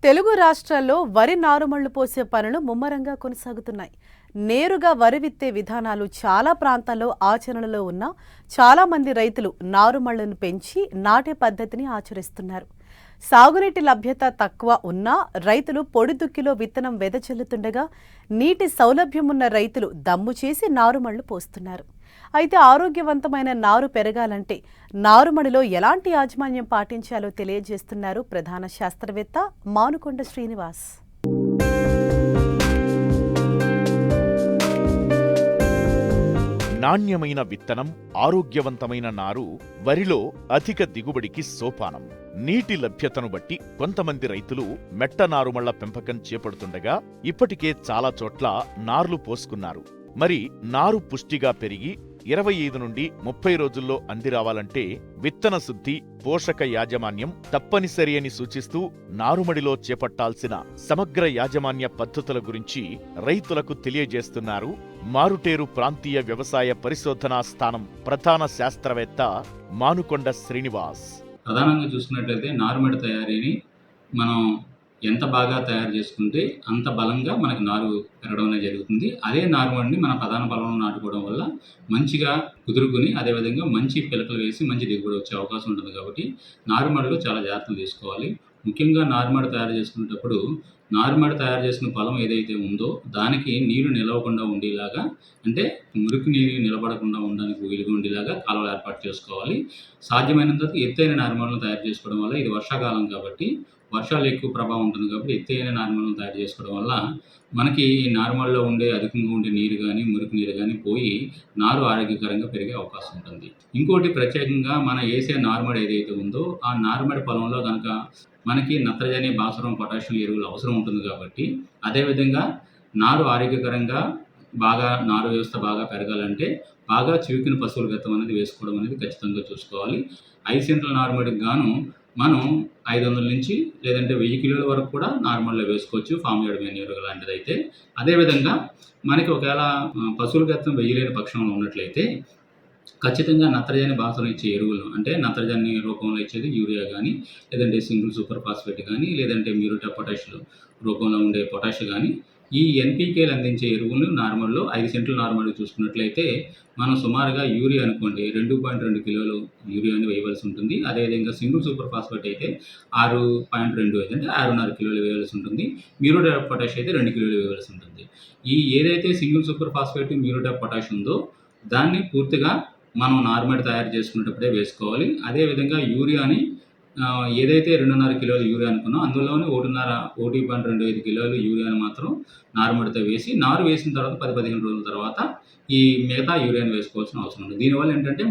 తెలుగు రాష్ట్రాల్లో వరి నారుమళ్లు పోసే పనులు ముమ్మరంగా కొనసాగుతున్నాయి. నేరుగా వరి విత్తే విధానాలు చాలా ప్రాంతాల్లో ఆచరణలో ఉన్న చాలా మంది రైతులు నారుమళ్లను పెంచి నాటే పద్ధతిని ఆచరిస్తున్నారు. సాగునీటి లభ్యత తక్కువ ఉన్నా రైతులు పొడి దుక్కిలో విత్తనం వెదజల్లుతుండగా నీటి సౌలభ్యం ఉన్న రైతులు దమ్ము చేసి నారుమళ్లు పోస్తున్నారు. అయితే ఆరోగ్యవంతమైన నారు పెరగాలంటే నారుమడిలో ఎలాంటి యాజమాన్యం పాటించాలో తెలియజేస్తున్నారు ప్రధాన శాస్త్రవేత్త మానుకొండ శ్రీనివాస్. నాణ్యమైన విత్తనం, ఆరోగ్యవంతమైన నారు వరిలో అధిక దిగుబడికి సోపానం. నీటి లభ్యతను బట్టి కొంతమంది రైతులు మెట్ట నారుమళ్ల పెంపకం చేపడుతుండగా ఇప్పటికే చాలా చోట్ల నార్లు పోసుకున్నారు. మరి నారు పుష్టిగా పెరిగి 25 నుండి 30 రోజుల్లో అందిరావాలంటే విత్తన శుద్ధి, పోషక యాజమాన్యం తప్పనిసరి అని సూచిస్తూ నారుమడిలో చేపట్టాల్సిన సమగ్ర యాజమాన్య పద్ధతుల గురించి రైతులకు తెలియజేస్తున్నారు మారుటేరు ప్రాంతీయ వ్యవసాయ పరిశోధనా స్థానం ప్రధాన శాస్త్రవేత్త మానుకొండ శ్రీనివాస్. ప్రధానంగా చూసుకున్నట్లయితే నారుమడి తయారీని మనం ఎంత బాగా తయారు చేసుకుంటే అంత బలంగా మనకు నారు పెరగడం అనేది జరుగుతుంది. అదే నారుమడిని మన ప్రధాన పొలంలో నాటుకోవడం వల్ల మంచిగా కుదురుకుని అదేవిధంగా మంచి పిలకలు వేసి మంచి దిగుబడి వచ్చే అవకాశం ఉంటుంది. కాబట్టి నారుమడిలో చాలా జాగ్రత్తలు తీసుకోవాలి. ముఖ్యంగా నారుమడి తయారు చేసుకునేటప్పుడు నారుమడి తయారు చేసిన పొలం ఏదైతే ఉందో దానికి నీరు నిలవకుండా ఉండేలాగా, అంటే మురికి నీరు నిలబడకుండా ఉండడానికి వీలుగా ఉండేలాగా కాలువలు ఏర్పాటు చేసుకోవాలి. సాధ్యమైనంత ఎత్తైన నారుమడులను తయారు చేసుకోవడం వల్ల, ఇది వర్షాకాలం కాబట్టి వర్షాలు ఎక్కువ ప్రభావం ఉంటుంది కాబట్టి ఎత్తైన నారుమడులను తయారు చేసుకోవడం వల్ల మనకి నారుమడిలో ఉండే అధికంగా ఉండే నీరు కానీ మురికి నీరు కానీ పోయి నారు ఆరోగ్యకరంగా పెరిగే అవకాశం ఉంటుంది. ఇంకోటి ప్రత్యేకంగా మన వేసే నారుమడి ఏదైతే ఉందో ఆ నారుమడి పొలంలో కనుక మనకి నత్రజని, భాస్వరం, పొటాషియం ఎరువులు అవసరం ఉంటుంది. కాబట్టి అదేవిధంగా నారు ఆరోగ్యకరంగా బాగా నారు వ్యవస్థ బాగా పెరగాలంటే బాగా చివికిన పశువుల గతం అనేది వేసుకోవడం అనేది ఖచ్చితంగా చూసుకోవాలి. 5 సెంట్ల నారుమడికి గాను మనం 500 నుంచి లేదంటే 1000 కిలోల వరకు కూడా నార్మల్గా వేసుకోవచ్చు, ఫామ్ యార్డ్ మెన్యూర్ లాంటిది అయితే. అదేవిధంగా మనకి ఒకవేళ పశువుల గతం వేయలేని పక్షంలో ఉన్నట్లయితే ఖచ్చితంగా నత్రజని, భాస్వరం ఇచ్చే ఎరువులు, అంటే నత్రజని రూపంలో ఇచ్చేది యూరియా కానీ, లేదంటే సింగిల్ సూపర్ ఫాస్ఫేట్ కానీ, లేదంటే మ్యూరేట్ ఆఫ్ పొటాష్ రూపంలో ఉండే పొటాష్ కానీ, ఈ ఎన్పీకేలు అందించే ఎరువులు నార్మల్లో 5 సెంట్ల నార్మల్గా చూసుకున్నట్లయితే మనం సుమారుగా యూరియా అనుకోండి 2.2 కిలోలు యూరియాని వేయవలసి ఉంటుంది. అదేవిధంగా సింగిల్ సూపర్ ఫాస్ఫేట్ అయితే 6.25 అంటే 6.5 కిలోలు వేయవలసి ఉంటుంది. మ్యూరేట్ ఆఫ్ పొటాష్ అయితే 2 కిలోలు వేయవలసి ఉంటుంది. ఈ ఏదైతే single super phosphate, muriate of potash ఉందో దాన్ని పూర్తిగా మనం నారుమడి తయారు చేసుకునేటప్పుడే వేసుకోవాలి. అదేవిధంగా యూరియాని ఏదైతే 2.5 కిలోలు యూరియా అనుకున్నాం అందులోనే 1.25 కిలోలు యూరియాని మాత్రం నారుమడితో వేసి, నారు వేసిన తర్వాత 10-15 రోజుల తర్వాత ఈ మిగతా యూరియాని వేసుకోవాల్సిన అవసరం ఉంది. దీనివల్ల ఏంటంటే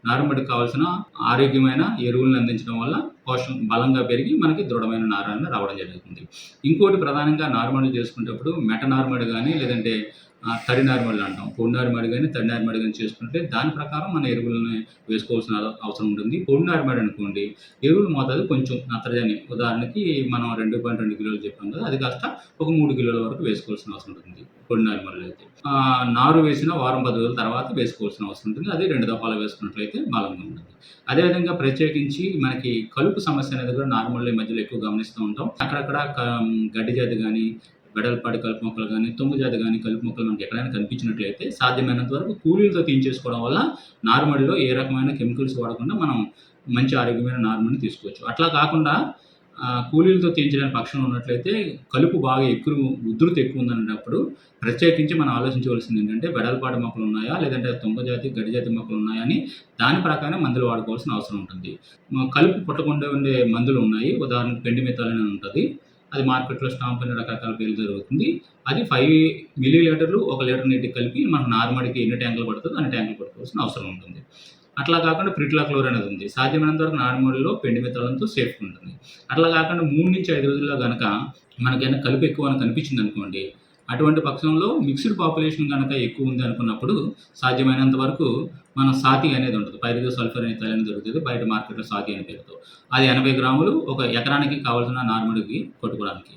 నారుమడికి కావాల్సిన ఆరోగ్యమైన ఎరువులను అందించడం వల్ల పోషణ బలంగా పెరిగి మనకి దృఢమైన నారాన్ని రావడం జరుగుతుంది. ఇంకోటి ప్రధానంగా నారుమడి చేసుకునేటప్పుడు మెట నారుమడి కానీ, లేదంటే తడి నారుమడి అంటాం, పొడి నారుమడి కానీ తడి నారుమడి కానీ చేసుకుంటే దాని ప్రకారం మన ఎరువులను వేసుకోవాల్సిన అవసరం ఉంటుంది. పొడి నారుమడి అనుకోండి, ఎరువుల మోతాదు కొంచెం నత్రజని, ఉదాహరణకి మనం 2.2 కిలోలు చెప్పాం కదా, అది కాస్త ఒక 3 కిలోల వరకు వేసుకోవాల్సిన అవసరం ఉంటుంది పొడి నారుమడిలో అయితే. నారు వేసిన వారం 10 రోజుల తర్వాత వేసుకోవాల్సిన అవసరం ఉంటుంది. అదే 2 దఫాలు వేసుకున్నట్లయితే బలంగా ఉంటుంది. అదేవిధంగా ప్రత్యేకించి మనకి కలుపు సమస్య అనేది కూడా నార్మల్ మధ్యలో ఎక్కువ గమనిస్తూ ఉంటాం. అక్కడక్కడ గడ్డి జాతి కానీ, వెడల్పాటి కలుపు మొక్కలు కానీ, తుమ్ము జాతి కానీ కలుపు మొక్కలు మనకి ఎక్కడైనా కనిపించినట్లయితే సాధ్యమైనంత వరకు కూలీలతో తీయించేసుకోవడం వల్ల నారుమడిలో ఏ రకమైన కెమికల్స్ వాడకుండా మనం మంచి ఆరోగ్యమైన నారుమడిని తీసుకోవచ్చు. అట్లా కాకుండా కూలీలతో తీయించడానికి పక్షంలో ఉన్నట్లయితే కలుపు బాగా ఉధృతి ఎక్కువ ఉందన్నప్పుడు ప్రత్యేకించి మనం ఆలోచించవలసింది ఏంటంటే వెడల్పాటి మొక్కలు ఉన్నాయా, లేదంటే తుంగ జాతి, గడ్డి జాతి మొక్కలు ఉన్నాయా అని దాని ప్రకారం మందులు వాడుకోవాల్సిన అవసరం ఉంటుంది. కలుపు పుట్టకుండా ఉండే మందులు ఉన్నాయి. ఉదాహరణకు పెండి మిథాలిన్ అని ఉంటుంది. అది మార్కెట్లో స్టాంప్ అనే రకరకాల పేర్లు జరుగుతుంది. అది 5 మిల్లీలీటర్లు 1 లీటర్ నీటికి కలిపి మన నారుమడికి ఎన్ని ట్యాంకులు పడుతుందో అన్ని ట్యాంకులు పట్టుకోవాల్సిన అవసరం ఉంటుంది. అట్లా కాకుండా ప్రిట్లాక్లోర్ అనేది ఉంది. సాధ్యమైనంత వరకు నారుమడిలో పెండి మిథాలిన్తో సేఫ్గా ఉంటుంది. అట్లా కాకుండా 3 నుంచి 5 రోజుల్లో కనుక మనకైనా కలుపు ఎక్కువ అని కనిపించింది అనుకోండి, అటువంటి పక్షంలో మిక్స్డ్ పాపులేషన్ కనుక ఎక్కువ ఉంది అనుకున్నప్పుడు సాధ్యమైనంత వరకు మనం సాతి అనేది ఉంటుంది, పైరిడో సల్ఫర్ అనే తైలం దొరుకుతుంది బయట మార్కెట్లో సాతి అనే పేరుతో. అది 80 గ్రాములు ఒక ఎకరానికి కావాల్సిన నారుమడికి కొట్టుకోవడానికి.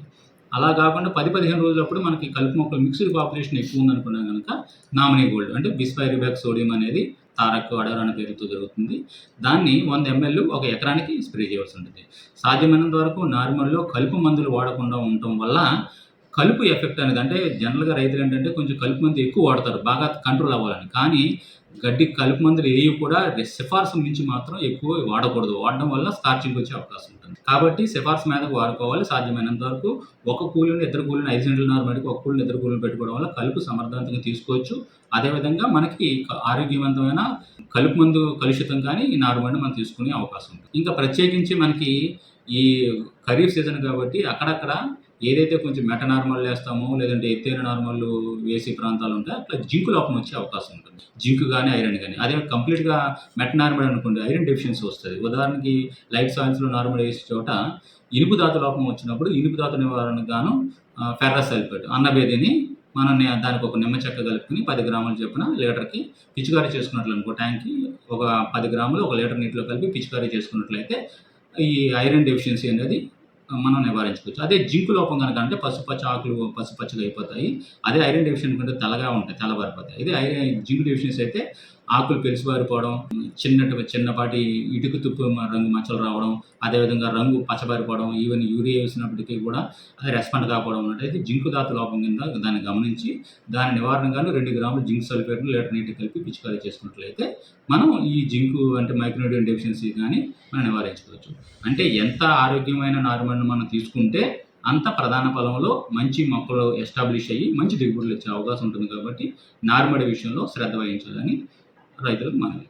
అలా కాకుండా 10-15 రోజులప్పుడు మనకి కలుపు మొక్కలు మిక్స్డ్ పాపులేషన్ ఎక్కువ ఉందనుకున్నా కనుక నామినీ గోల్డ్ అంటే బిస్పైరిబాక్ సోడియం అనేది తారక్ అడర్ అనే పేరుతో జరుగుతుంది. దాన్ని 100 ml ఒక ఎకరానికి స్ప్రే చేయవలసి ఉంటుంది. సాధ్యమైనంత వరకు నారుమడిలో కలుపు మందులు వాడకుండా ఉండటం వల్ల కలుపు ఎఫెక్ట్ అనేది, అంటే జనరల్‌గా రైతులు ఏంటంటే కొంచెం కలుపు మందు ఎక్కువ వాడతారు బాగా కంట్రోల్ అవ్వాలని. కానీ గడ్డి కలుపు మందులు ఏవి కూడా సిఫార్సు మించి మాత్రం ఎక్కువ వాడకూడదు. వాడడం వల్ల స్కార్చింగ్ వచ్చే అవకాశం ఉంటుంది. కాబట్టి సిఫార్సు మీదకు వాడుకోవాలి. సాధ్యమైనంత వరకు ఒక కూలీని, ఇద్దరు కూలీని 5 సెంట్ల నారుమడికి ఒక కూలీని, ఇద్దరు కూలీని పెట్టుకోవడం వల్ల కలుపు సమర్థవంతంగా తీసుకోవచ్చు. అదేవిధంగా మనకి ఆరోగ్యవంతమైన కలుపు మందు కలుషితం కానీ ఈ నారుమడిని మనం తీసుకునే అవకాశం ఉంటుంది. ఇంకా ప్రత్యేకించి మనకి ఈ ఖరీఫ్ సీజన్ కాబట్టి అక్కడక్కడ ఏదైతే కొంచెం మెట్ట నార్మల్ వేస్తామో, లేదంటే ఎత్తైన నార్మల్లు వేసే ప్రాంతాలు ఉంటాయి, అట్లా జింకు లోపం వచ్చే అవకాశం ఉంటుంది. జింక్ కానీ, ఐరన్ కానీ. అదే కంప్లీట్‌గా మెట్ట నార్మల్ అనుకోండి, ఐరన్ డెఫిషియన్సీ వస్తుంది. ఉదాహరణకి లైట్ సాయిల్స్‌లో నార్మల్ వేసే చోట ఇనుపు ధాతు లోపం వచ్చినప్పుడు ఇనుపు ధాతు నివారణకు గాను ఫెర్రస్ సల్ఫేట్ అన్నబేదిని మనం దానికి ఒక నిమ్మ చెక్క కలుపుకొని 10 గ్రాములు చొప్పున లీటర్‌కి పిచికారీ చేసుకున్నట్లు అనుకో, ట్యాంక్‌కి ఒక 10 గ్రాములు 1 లీటర్ నీటిలో కలిపి పిచికారీ చేసుకున్నట్లయితే ఈ ఐరన్ డెఫిషియన్సీ అనేది మనం నివారించుకోవచ్చు. అదే జింకు లోపం కనుక అంటే పసుపచ్చ ఆకులు పసుపచ్చగా అయిపోతాయి. అదే ఐరన్ డెఫిషియన్సీ కంటే తెల్లగా ఉంటాయి, తెల్లబారిపోతాయి. ఇదే జింకు డెఫిషియన్సీ అయితే ఆకులు పెలిసిబారిపోవడం, చిన్నపాటి ఇటుక తుప్పు రంగు మచ్చలు రావడం, అదేవిధంగా రంగు పచ్చబారిపోవడం, ఈవెన్ యూరియా వేసినప్పటికీ కూడా అది రెస్పాండ్ కాకపోవడం ఉన్నట్టయితే జింకు ధాతు లోపం కింద దాన్ని గమనించి దాని నివారణగాను 2 గ్రాములు జింక్ సల్ఫేట్‌ను లీటర్ నీటికి కలిపి పిచికారీ చేసుకున్నట్లయితే మనం ఈ జింకు అంటే మైక్రోన్యూట్రియన్ డెఫిషియన్సీ కానీ మనం నివారించుకోవచ్చు. అంటే ఎంత ఆరోగ్యమైన నారుమడిని మనం తీసుకుంటే అంత ప్రధాన పొలంలో మంచి మొక్కలు ఎస్టాబ్లిష్ అయ్యి మంచి దిగుబడులు వచ్చే అవకాశం ఉంటుంది. కాబట్టి నారుమడి విషయంలో శ్రద్ధ వహించాలని రైతులకు మనవి.